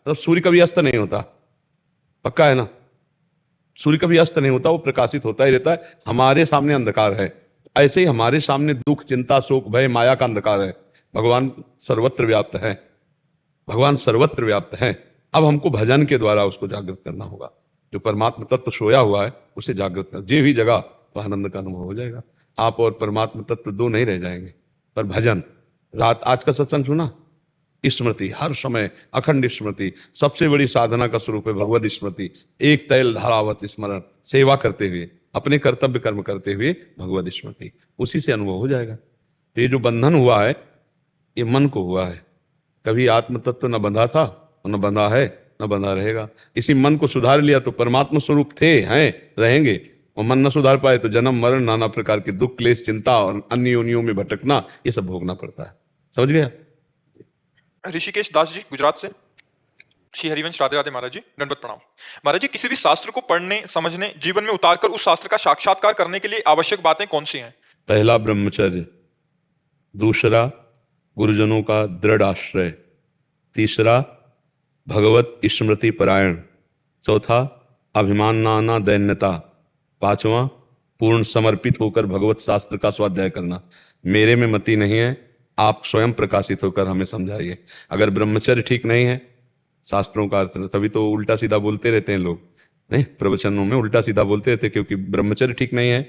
मतलब सूर्य कभी अस्त नहीं होता, पक्का है ना? सूर्य कभी अस्त नहीं होता, वो प्रकाशित होता ही रहता है। हमारे सामने अंधकार है, ऐसे ही हमारे सामने दुख, चिंता, शोक, भय, माया का अंधकार है। भगवान सर्वत्र व्याप्त है, भगवान सर्वत्र व्याप्त है। अब हमको भजन के द्वारा उसको जागृत करना होगा। जो परमात्मा तत्व सोया हुआ है उसे जागृत कर, जे भी जगह तो आनंद का अनुभव हो जाएगा। आप और परमात्मा तत्व दो नहीं रह जाएंगे। पर भजन, रात आज का सत्संग सुना, स्मृति हर समय, अखंड स्मृति सबसे बड़ी साधना का स्वरूप है। भगवत स्मृति, एक तैल धारावत स्मरण, सेवा करते हुए, अपने कर्तव्य कर्म करते हुए भगवत स्मृति, उसी से अनुभव हो जाएगा। ये जो बंधन हुआ है ये मन को हुआ है। कभी आत्म तत्व न बंधा था और न बंधा है, न बंधा रहेगा। इसी मन को सुधार लिया तो परमात्मा स्वरूप थे, हैं, रहेंगे। और मन न सुधार पाए तो जन्म मरण, नाना प्रकार के दुख, क्लेश, चिंता और अन्य योनियों में भटकना, ये सब भोगना पड़ता है। समझ गया? ऋषिकेश दास जी गुजरात से। श्री हरिवंश राधे राधे महाराज जी, दंडवत प्रणाम। महाराज जी, किसी भी शास्त्र को पढ़ने, समझने, जीवन में उतारकर उस शास्त्र का साक्षात्कार करने के लिए आवश्यक बातें कौन सी हैं? पहला ब्रह्मचर्य, दूसरा गुरुजनों का दृढ़ आश्रय, तीसरा भगवत स्मृति परायण, चौथा अभिमान ना आना, दैन्यता, पांचवा पूर्ण समर्पित होकर भगवत शास्त्र का स्वाध्याय करना। मेरे में मति नहीं है, आप स्वयं प्रकाशित होकर हमें समझाइए। अगर ब्रह्मचर्य ठीक नहीं है, शास्त्रों का अर्थ, तभी तो उल्टा सीधा बोलते रहते हैं लोग, नहीं, प्रवचनों में उल्टा सीधा बोलते रहते, क्योंकि ब्रह्मचर्य ठीक नहीं है,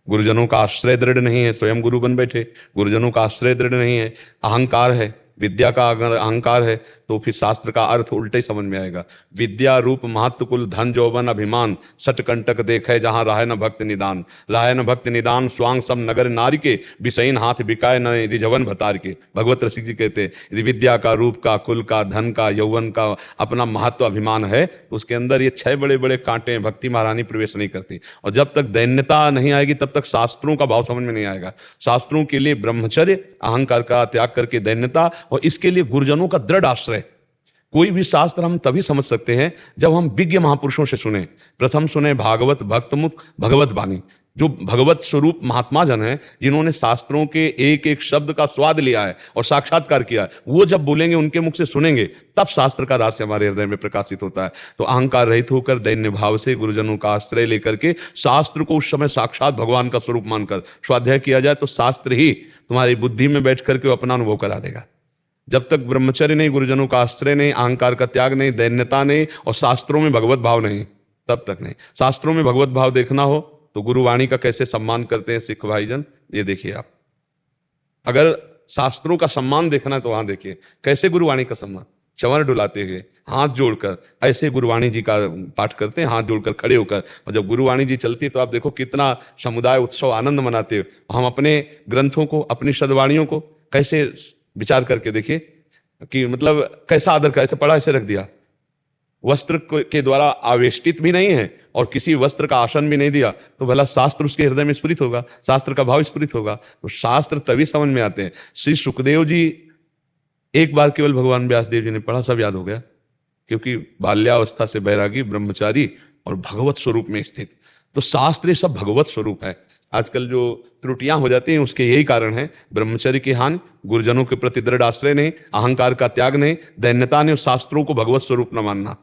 गुरुजनों का आश्रय दृढ़ नहीं है, स्वयं गुरु बन बैठे, गुरुजनों का आश्रय दृढ़ नहीं है, अहंकार है, विद्या का अगर अहंकार है तो फिर शास्त्र का अर्थ उल्टे ही समझ में आएगा। विद्या रूप महत्व कुल धन जौवन अभिमान, सट कंटक देखे जहां राहे न भक्त निदान, राहे न भक्त निदान स्वांग सम नगर नारी के, विषयन हाथ बिकाए न रिझवन भतार के। भगवत रसिक जी कहते हैं, यदि विद्या का, रूप का, कुल का, धन का, यौवन का अपना महत्व अभिमान है तो उसके अंदर ये 6 बड़े बड़े कांटे हैं, भक्ति महारानी प्रवेश नहीं करती। और जब तक दैन्यता नहीं आएगी तब तक शास्त्रों का भाव समझ में नहीं आएगा। शास्त्रों के लिए ब्रह्मचर्य, अहंकार का त्याग करके दैन्यता, और इसके लिए गुरुजनों का दृढ़ आश्रय। कोई भी शास्त्र हम तभी समझ सकते हैं जब हम विज्ञ महापुरुषों से सुने। प्रथम सुने भागवत भक्तमुख भगवत वाणी, जो भगवत स्वरूप महात्मा जन हैं, जिन्होंने शास्त्रों के एक एक शब्द का स्वाद लिया है और साक्षात्कार किया है, वो जब बोलेंगे, उनके मुख से सुनेंगे, तब शास्त्र का रहस्य हमारे हृदय में प्रकाशित होता है। तो अहंकार रहित होकर दैन्य भाव से गुरुजनों का आश्रय लेकर के शास्त्र को उस समय साक्षात भगवान का स्वरूप मानकर स्वाध्याय किया जाए तो शास्त्र ही तुम्हारी बुद्धि में बैठ करके अपना अनुभव करा देगा। जब तक ब्रह्मचर्य नहीं, गुरुजनों का आश्रय नहीं, अहंकार का त्याग नहीं, दैन्यता नहीं और शास्त्रों में भगवत भाव नहीं, तब तक नहीं। शास्त्रों में भगवत भाव देखना हो तो गुरुवाणी का कैसे सम्मान करते हैं सिख भाईजन, ये देखिए आप। अगर शास्त्रों का सम्मान देखना है तो वहां देखिए कैसे गुरुवाणी का सम्मान, चंवर डुलाते हुए, हाथ जोड़कर, ऐसे गुरुवाणी जी का पाठ करते हैं, हाथ जोड़कर खड़े होकर। और जब गुरुवाणी जी चलती है तो आप देखो कितना समुदाय उत्सव आनंद मनाते हो। हम अपने ग्रंथों को, अपनी सद्वाणियों को कैसे विचार करके देखिए कि मतलब कैसा आदर, कैसे पढ़ा, ऐसे रख दिया, वस्त्र के द्वारा आवेष्टित भी नहीं है और किसी वस्त्र का आसन भी नहीं दिया, तो भला शास्त्र उसके हृदय में स्फुरित होगा, शास्त्र का भाव स्फुरित होगा। तो शास्त्र तभी समझ में आते हैं। श्री सुखदेव जी एक बार केवल भगवान व्यासदेव जी ने पढ़ा, सब याद हो गया, क्योंकि बाल्यावस्था से बैरागी, ब्रह्मचारी और भगवत स्वरूप में स्थित। तो शास्त्र सब भगवत स्वरूप है। आजकल जो त्रुटियां हो जाती हैं उसके यही कारण है, ब्रह्मचर्य की हानि, गुरुजनों के प्रति दृढ़ आश्रय नहीं, अहंकार का त्याग नहीं, दैन्यता ने, शास्त्रों को भगवत स्वरूप न मानना।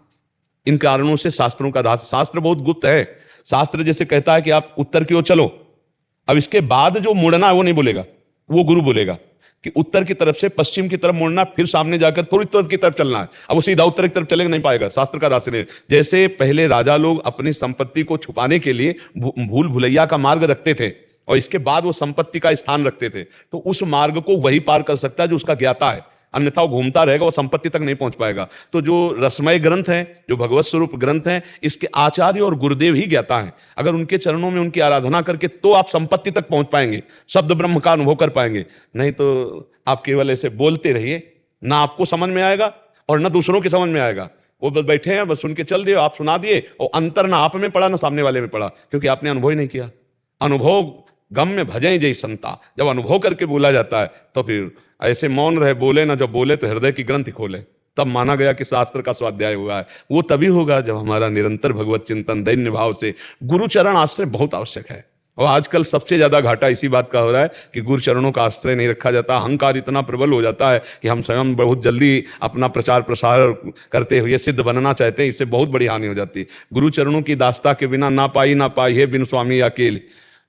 इन कारणों से शास्त्रों का रास, शास्त्र बहुत गुप्त है। शास्त्र जैसे कहता है कि आप उत्तर की ओर चलो, अब इसके बाद जो मुड़ना है वो नहीं बोलेगा, वो गुरु बोलेगा कि उत्तर की तरफ से पश्चिम की तरफ मुड़ना, फिर सामने जाकर पूर्व की तरफ चलना है। अब वो सीधा उत्तर की तरफ चलेगा नहीं पाएगा, शास्त्र का रास्ते नहीं। जैसे पहले राजा लोग अपनी संपत्ति को छुपाने के लिए भूल भुलैया का मार्ग रखते थे और इसके बाद वो संपत्ति का स्थान रखते थे, तो उस मार्ग को वही पार कर सकता है जो उसका ज्ञाता है, अन्यथा वो घूमता रहेगा, वो संपत्ति तक नहीं पहुंच पाएगा। तो जो रसमय ग्रंथ हैं, जो भगवत स्वरूप ग्रंथ हैं, इसके आचार्य और गुरुदेव ही ज्ञाता हैं। अगर उनके चरणों में उनकी आराधना करके तो आप संपत्ति तक पहुंच पाएंगे, शब्द ब्रह्म का अनुभव कर पाएंगे। नहीं तो आप केवल ऐसे बोलते रहिए, ना आपको समझ में आएगा और ना दूसरों के समझ में आएगा। वो बस बैठे हैं, बस सुन के चल दिए, आप सुना दिए, और अंतर ना आप में पड़ा ना सामने वाले में पड़ा, क्योंकि आपने अनुभव ही नहीं किया। अनुभव गम में भजें जय संता, जब अनुभव करके बोला जाता है तो फिर ऐसे मौन रहे, बोले ना, जब बोले तो हृदय की ग्रंथि खोले, तब माना गया कि शास्त्र का स्वाध्याय हुआ है। वो तभी होगा जब हमारा निरंतर भगवत चिंतन दैन्य भाव से, गुरुचरण आश्रय बहुत आवश्यक है। और आजकल सबसे ज्यादा घाटा इसी बात का हो रहा है कि गुरु चरणों का आश्रय नहीं रखा जाता। अहंकार इतना प्रबल हो जाता है कि हम स्वयं बहुत जल्दी अपना प्रचार प्रसार करते हुए सिद्ध बनना चाहते हैं, इससे बहुत बड़ी हानि हो जाती है। गुरु चरणों की दास्ता के बिना ना पाई है बिन स्वामी अकेले।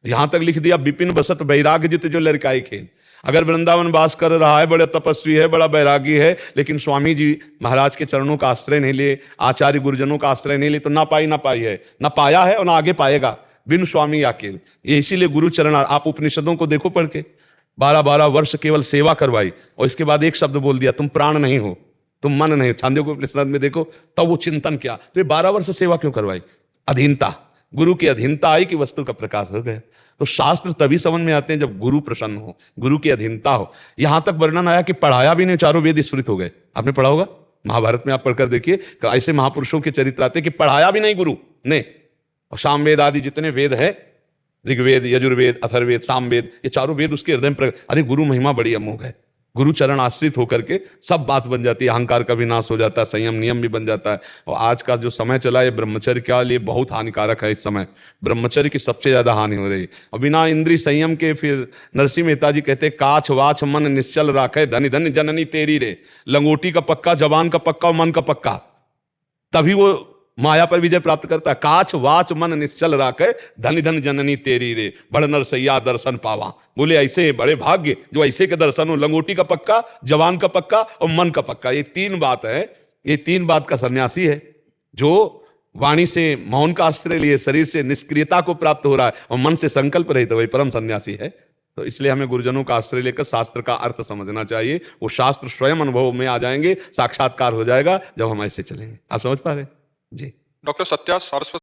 यहां तक लिख दिया विपिन बसत बैराग जित जो लड़काई खेल। अगर वृंदावन वास कर रहा है, बड़े तपस्वी है, बड़ा बैरागी है, लेकिन स्वामी जी महाराज के चरणों का आश्रय नहीं लिए, आचार्य गुरुजनों का आश्रय नहीं लिए, तो ना पाई है, ना पाया है और ना आगे पाएगा। बिन स्वामी अकेले। ये इसीलिए गुरु चरण, आप उपनिषदों को देखो पढ़ के, 12-12 वर्ष केवल सेवा करवाई और इसके बाद एक शब्द बोल दिया, तुम प्राण नहीं हो, तुम मन नहीं हो। छांदोग्य उपनिषद में देखो तब वो चिंतन किया, तो ये 12 वर्ष सेवा क्यों करवाई? अधीनता, गुरु की अधीनता आई कि वस्तु का प्रकाश हो गया। तो शास्त्र तभी समझ में आते हैं जब गुरु प्रसन्न हो, गुरु की अधीनता हो। यहां तक वर्णन आया कि पढ़ाया भी नहीं, चारों वेद स्फुरित हो गए। आपने पढ़ा होगा महाभारत में, आप पढ़कर देखिए, ऐसे महापुरुषों के चरित्र आते कि पढ़ाया भी नहीं गुरु ने। और सामवेद आदि जितने वेद है, ऋग्वेद, यजुर्वेद, अथर्ववेद, सामवेद, ये चारों वेद उसके हृदय में अरे गुरु महिमा बड़ी अमोघ है। गुरु चरण आश्रित होकर के सब बात बन जाती है, अहंकार का भी नाश हो जाता है, संयम नियम भी बन जाता है। और आज का जो समय चला है ब्रह्मचर्य के लिए बहुत हानिकारक है। इस समय ब्रह्मचर्य की सबसे ज्यादा हानि हो रही है। और बिना इंद्रिय संयम के, फिर नरसिंह मेहता जी कहते काछ वाछ मन निश्चल राखे, धनि धनि जननी तेरी रे। लंगोटी का पक्का, जबान का पक्का और मन का पक्का, तभी वो माया पर विजय प्राप्त करता है। काछ वाच मन निश्चल राखे, धन धन जननी तेरी रे, बड़ नरसैया दर्शन पावा। बोले ऐसे बड़े भाग्य जो ऐसे के दर्शन हो। लंगोटी का पक्का, जवान का पक्का और मन का पक्का, ये 3 बात है। ये 3 बात का सन्यासी है जो वाणी से मौन का आश्रय लिए, शरीर से निष्क्रियता को प्राप्त हो रहा है और मन से संकल्प रहित, वही परम सन्यासी है। तो इसलिए हमें गुरुजनों का आश्रय लेकर शास्त्र का अर्थ समझना चाहिए। वो शास्त्र स्वयं अनुभव में आ जाएंगे, साक्षात्कार हो जाएगा जब हम ऐसे चलेंगे। आप समझ पा रहे हैं जी? डॉक्टर सत्या सारस्वत